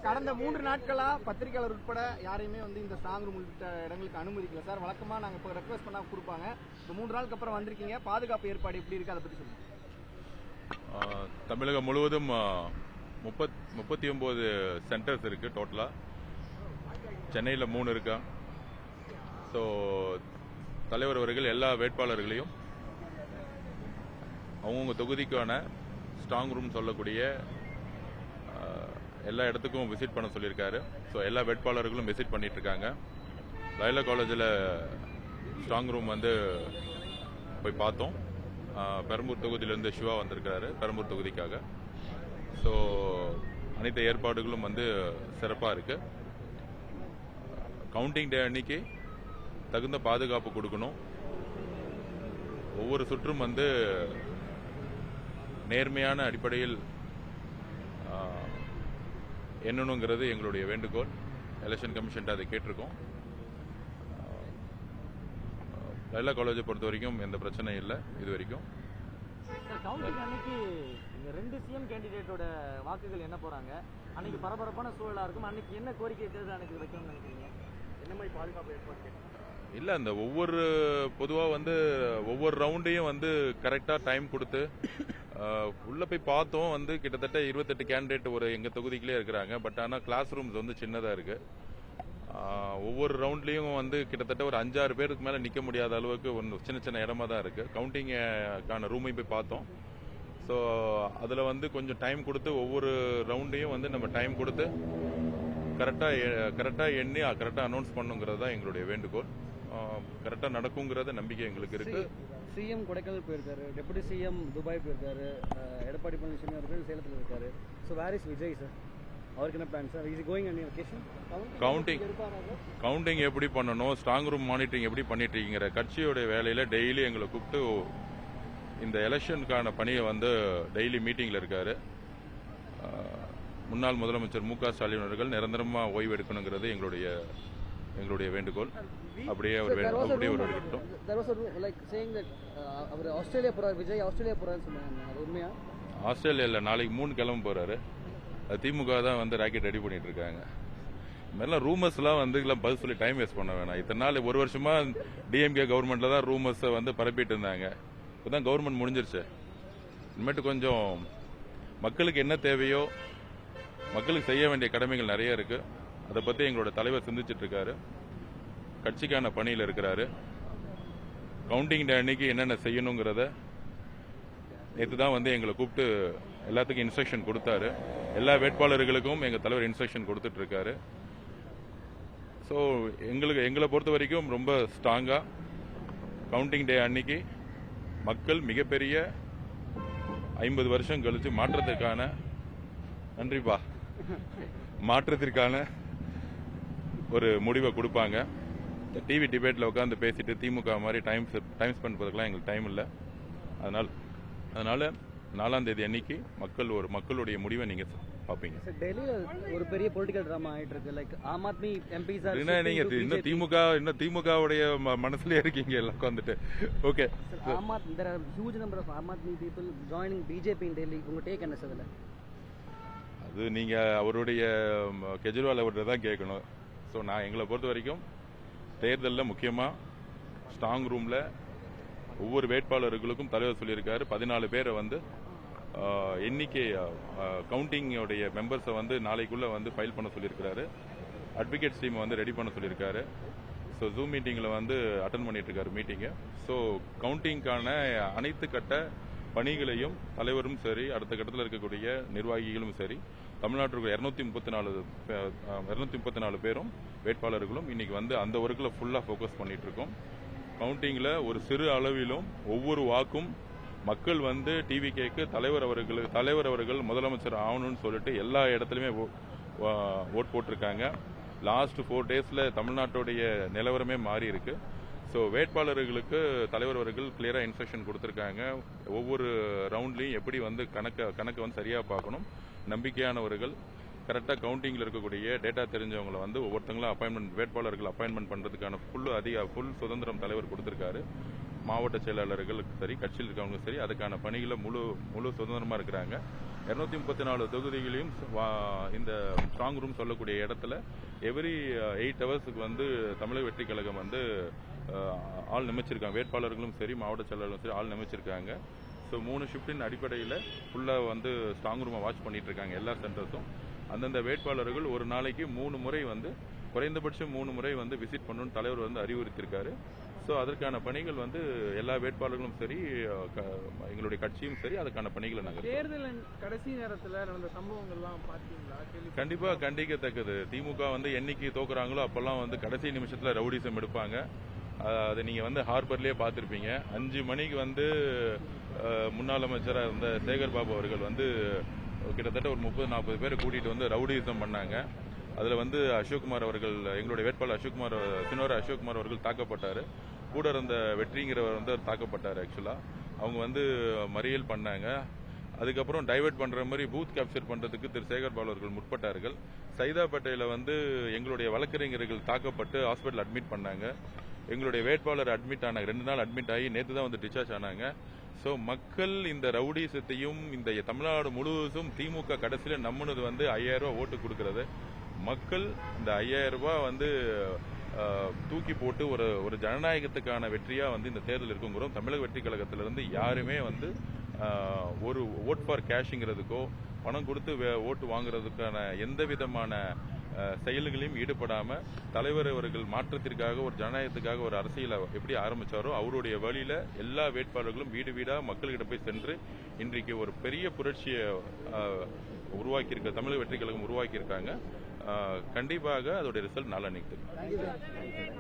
கடந்த 3 நாட்களா பத்திரிகையாளர் உட்பட யாரையுமே இந்த ஸ்ட்ராங் ரூம் உள்ளிட்ட இடங்களுக்கு அனுமதிக்கல சார். வழக்கமா நாங்க இப்போ ரெக்வஸ்ட் பண்ணா கொடுப்பாங்க. இப்போ 3 நாளுக்கு அப்புறம் வந்திருக்கீங்க, பாதுகாப்பு ஏற்பாடு எப்படி இருக்கு, அதை பத்தி சொல்லுங்க. தமிழகம் முழுவதும் 39 சென்டர்ஸ் இருக்கு டோட்டலா. சென்னையில் 3 இருக்கா. ஸோ தலைவர் அவர்கள் எல்லா வேட்பாளர்களையும் அவங்கவுங்க தொகுதிக்கான ஸ்ட்ராங் ரூம் சொல்லக்கூடிய எல்லா இடத்துக்கும் விசிட் பண்ண சொல்லியிருக்காரு. ஸோ எல்லா வேட்பாளர்களும் விசிட் பண்ணிட்டு இருக்காங்க. லயோலா காலேஜில் ஸ்ட்ராங் ரூம் போய் பார்த்தோம். பெரம்பூர் தொகுதியிலிருந்து சிவா வந்திருக்காரு பெரம்பூர் தொகுதிக்காக. ஸோ அனைத்து ஏற்பாடுகளும் சிறப்பாக இருக்கு. கவுண்டிங் டே அன்னைக்கு தகுந்த பாதுகாப்பு கொடுக்கணும். ஒவ்வொரு சுற்றும் நேர்மையான அடிப்படையில் எண்ணணுங்கிறது எங்களுடைய வேண்டுகோள். எலெக்ஷன் கமிஷன் அதை கேட்டிருக்கோம். லயோலா காலேஜை பொறுத்த வரைக்கும் எந்த பிரச்சனையும் இல்லை இது வரைக்கும். அன்னைக்கு இந்த 2 சிஎம் கேண்டிடேட்டோட வாக்குகள் என்ன போறாங்க, அன்னைக்கு பரபரப்பான சூழலா இருக்கும். அன்னைக்கு என்ன கோரிக்கை தேர்தல் அன்னைக்கு வைக்கணும்னு நினைக்கிறீங்க? என்ன மாதிரி பாதுகாப்பு ஏற்பாடு? இல்ல அந்த பொதுவா ஒவ்வொரு ரவுண்டையும் கரெக்டா டைம் கொடுத்து உள்ள போய் பார்த்தோம். கிட்டத்தட்ட 28 கேண்டிடேட் எங்க தொகுதிக்குள்ளே இருக்கிறாங்க. பட் ஆனா கிளாஸ் ரூம்ஸ் சின்னதா இருக்கு. ஒவ்வொரு ரவுண்ட்லயும் கிட்டத்தட்ட ஒரு 5-6 பேருக்கு மேல நிக்க முடியாத அளவுக்கு சின்ன சின்ன இடமா தான் இருக்கு. கவுண்டிங்கான ரூமையும் போய் பார்த்தோம். ஸோ அதுல கொஞ்சம் டைம் கொடுத்து ஒவ்வொரு ரவுண்டையும் நம்ம டைம் கொடுத்து கரெக்டா எண்ணி கரெக்டா அனௌன்ஸ் பண்ணுங்கிறது தான் எங்களுடைய வேண்டுகோள். கரெக்டா நடக்குங்கிறத நம்பிக்கை எங்களுக்கு இருக்கு. சிஎம் கொடைக்கானல் போயிருக்காரு, டெபுட்டி சிஎம் துபாய் போயிருக்காரு, எடப்பாடி பழனிசாமி அவர்கள் சேலத்தில் இருக்காரு. So where is Vijay sir? அவருக்கு என்ன plan sir? Is going on vacation? Counting எப்படி பண்ணணும், ஸ்ட்ராங் ரூம் மானிட்டரிங் எப்படி பண்ணிட்டு இருக்கீங்கிற கட்சியோட வேலையில டெய்லி எங்களை கூப்பிட்டு இந்த எலெக்ஷனுக்கான பணியை டெய்லி மீட்டிங்ல இருக்காரு. முன்னாள் முதலமைச்சர் மு.க. ஸ்டாலின் அவர்கள் நிரந்தரமா ஓய்வு எடுக்கணுங்கிறது எங்களுடைய வேண்டுகோள். அப்படியே ஒரு எடுக்கட்டும். ஆஸ்திரேலியா நாளைக்கு 3 கிளம்ப போறாரு. திமுக தான் ராக்கெட் ரெடி பண்ணிட்டு இருக்காங்க. இதெல்லாம் ரூமர்ஸ் எல்லாம் பதில் சொல்லி டைம் வேஸ்ட் பண்ண வேணாம். இத்தனை நாள் 1 வருஷமா டிஎம்கே கவர்மெண்ட்ல தான் ரூமர்ஸ் பரப்பிட்டு இருந்தாங்க. இப்பதான் கவர்மெண்ட் முடிஞ்சிருச்சு. இனிமேட்டு கொஞ்சம் மக்களுக்கு என்ன தேவையோ, மக்களுக்கு செய்ய வேண்டிய கடமைகள் நிறைய இருக்கு. அதை பத்தி எங்களோட தலைவர் சிந்திச்சிட்டு இருக்காரு. கட்சிக்கான பணியில் இருக்கிறாரு. கவுண்டிங் டே அன்னைக்கு என்னென்ன செய்யணுங்கிறத நேற்று தான் எங்களை கூப்பிட்டு எல்லாத்துக்கும் இன்ஸ்ட்ரக்ஷன் கொடுத்தாரு. எல்லா வேட்பாளர்களுக்கும் எங்க தலைவர் இன்ஸ்ட்ரக்ஷன் கொடுத்துட்டு இருக்காரு. ஸோ எங்களை பொறுத்த வரைக்கும் ரொம்ப ஸ்ட்ராங்கா கவுண்டிங் டே அன்னைக்கு மக்கள் மிகப்பெரிய 50 வருஷம் கழிச்சு மாற்றத்திற்கான ஒரு முடிவை கொடுப்பாங்க. டிவி டிபேட்ல உட்காந்து பேசிட்டு திமுக மாதிரி டைம் ஸ்பெண்ட் பண்ணுறதுக்கெல்லாம் எங்களுக்கு டைம் இல்லை. அதனால 4ஆம் தேதி அன்னைக்கு மக்களுடைய முடிவை நீங்க பாப்பீங்க. டெல்லியில ஒரு பெரிய பொலிட்டிக்கல் டிராமா ஆயிட்டு இருக்கு. Like Aam Aadmi MPs R நீங்க இன்னும் திமுகவுடைய மனசுலயே இருக்கீங்க எல்லாம் உட்காந்துட்டு. Okay, there are huge number of Aam Aadmi people joining BJP in Delhi. உங்க டேக் என்ன சார்? அது நீங்க அவருடைய கெஜ்ரிவால் அவர்கிட்ட தான் கேட்கணும். ஸோ எங்களை பொறுத்த வரைக்கும் தேர்தலில் முக்கியமா ஸ்ட்ராங் ரூம்ல ஒவ்வொரு வேட்பாளர்களுக்கும் தலைவர் சொல்லியிருக்காரு 14 பேரை எண்ணிக்கை கவுண்டிங்கோடைய மெம்பர்ஸை நாளைக்குள்ள ஃபைல் பண்ண சொல்லியிருக்காரு. அட்வொகேட்ஸ் டீம் ரெடி பண்ண சொல்லியிருக்காரு. ஸோ ஜூம் மீட்டிங்கில் அட்டன் பண்ணிட்டு இருக்காரு மீட்டிங்கை. ஸோ கவுண்டிங்கான அனைத்து கட்ட பணிகளையும் தலைவரும் சரி, அடுத்த கட்டத்தில் இருக்கக்கூடிய நிர்வாகிகளும் சரி, தமிழ்நாட்டில் 234 பேரும் வேட்பாளர்களும் இன்னைக்கு அந்த ஒர்க்கில் ஃபுல்லாக ஃபோக்கஸ் பண்ணிட்டு இருக்கோம். கவுண்டிங்கில் ஒரு சிறு அளவிலும் ஒவ்வொரு வாக்கும் மக்கள் டிவிகேக்கு தலைவர் அவர்கள் முதலமைச்சர் ஆகணும்னு சொல்லிட்டு எல்லா இடத்துலையுமே ஓட் போட்டிருக்காங்க. லாஸ்ட் 4 டேஸ்ல தமிழ்நாட்டுடைய நிலவரமே மாறி இருக்கு. ஸோ வேட்பாளர்களுக்கு தலைவர் அவர்கள் கிளியரா இன்ஸ்ட்ரக்ஷன் கொடுத்திருக்காங்க. ஒவ்வொரு ரவுண்ட்லையும் எப்படி கணக்கை சரியா பார்க்கணும். நம்பிக்கையானவர்கள் கரெக்டா கவுண்டிங்ல இருக்கக்கூடிய டேட்டா தெரிஞ்சவங்களை ஒவ்வொருத்தங்களும் வேட்பாளர்கள் அப்பாயின்மெண்ட் பண்றதுக்கான ஃபுல் சுதந்திரம் தலைவர் கொடுத்திருக்காரு. மாவட்ட செயலாளர்களுக்கு சரி, கட்சியில் இருக்கவங்க சரி, அதுக்கான பணிகளை முழு சுதந்திரமா இருக்கிறாங்க. 234 தொகுதிகளையும் இந்த ஸ்ட்ராங் ரூம் சொல்லக்கூடிய இடத்துல எவ்ரி 8 ஹவர்ஸுக்கு வந்து தமிழக வெற்றி கழகம் வந்து ஆள் நியமிச்சிருக்காங்க. வேட்பாளர்களும் சரி மாவட்ட செயலாளர்களும் சரி ஆள் நியமிச்சிருக்காங்க. ஸோ 3 ஷிஃப்டின் அடிப்படையில் ஃபுல்லாக வந்து ஸ்ட்ராங் ரூமை வாட்ச் பண்ணிட்டு இருக்காங்க எல்லா சென்டர்ஸும். அந்தந்த வேட்பாளர்கள் ஒரு நாளைக்கு 3 முறை வந்து குறைந்தபட்சம் 3 முறை வந்து விசிட் பண்ணணும்னு தலைவர் வந்து அறிவுறுத்தியிருக்காரு. ஸோ அதற்கான பணிகள் வந்து எல்லா வேட்பாளர்களும் சரி எங்களுடைய கட்சியும் சரி அதுக்கான பணிகளை நாங்கள் தேர்தலின் கடைசி நேரத்தில் நடந்த சம்பவங்கள்லாம் பார்த்தீங்களா? கண்டிப்பா கண்டிக்கத்தக்கது. திமுக வந்து என்னைக்கு தோக்குறாங்களோ அப்பெல்லாம் வந்து கடைசி நிமிஷத்துல ரவுடிசம் எடுப்பாங்க. அதை நீங்க வந்து ஹார்பர்லயே பார்த்திருப்பீங்க. 5 மணிக்கு வந்து முன்னாள் அமைச்சராக இருந்த சேகர் பாபு அவர்கள் வந்து கிட்டத்தட்ட ஒரு 30-40 பேரை கூட்டிட்டு வந்து ரவுடிசம் பண்ணாங்க. அதுல வந்து அசோக்குமார் அவர்கள் எங்களுடைய வேட்பாளர் அசோக்குமார் சினோர அசோக்குமார் அவர்கள் தாக்கப்பட்டாரு. கூட இருந்த வெற்றிங்கிறவர் வந்து தாக்கப்பட்டார். ஆக்சுவலா அவங்க வந்து மறியல் பண்ணாங்க. அதுக்கப்புறம் டைவர்ட் பண்ற மாதிரி பூத் கேப்சர் பண்றதுக்கு திரு சேகர் பாபு அவர்கள் முற்பட்டார்கள். சைதாப்பேட்டையில வந்து எங்களுடைய வழக்கறிஞர்கள் தாக்கப்பட்டு ஹாஸ்பிட்டல் அட்மிட் பண்ணாங்க. எங்களுடைய வேட்பாளர் அட்மிட் ஆனாங்க. 2 நாள் அட்மிட் ஆகி நேற்று தான் வந்து டிஸ்சார்ஜ் ஆனாங்க. ஸோ மக்கள் இந்த ரவுடிசத்தையும் இந்த தமிழ்நாடு முழுவதும் திமுக கடைசியில் நம்பினது வந்து 5000 ரூபாய் ஓட்டு கொடுக்கறது. மக்கள் இந்த 5000 ரூபாய் வந்து தூக்கி போட்டு ஒரு ஜனநாயகத்துக்கான வெற்றியா வந்து இந்த தேர்தல் இருக்குங்கிறோம். தமிழக வெற்றி கழகத்திலிருந்து யாருமே வந்து ஒரு ஓட் ஃபார் கேஷுங்கிறதுக்கோ பணம் கொடுத்து ஓட்டு வாங்குறதுக்கான எந்த விதமான செயல்களையும் ஈடுபடாம தலைவர் அவர்கள் மாற்றத்திற்காக ஒரு ஜனநாயகத்துக்காக ஒரு அரசியலை எப்படி ஆரம்பிச்சாரோ அவருடைய வழியில எல்லா வேட்பாளர்களும் வீடு வீடா மக்கள்கிட்ட போய் சென்று இன்றைக்கு ஒரு பெரிய புரட்சியை உருவாக்கியிருக்க தமிழக வெற்றி கழகம் உருவாக்கியிருக்காங்க. கண்டிப்பாக அதோட ரிசல்ட் நாளன்னைக்கு தெரியும்.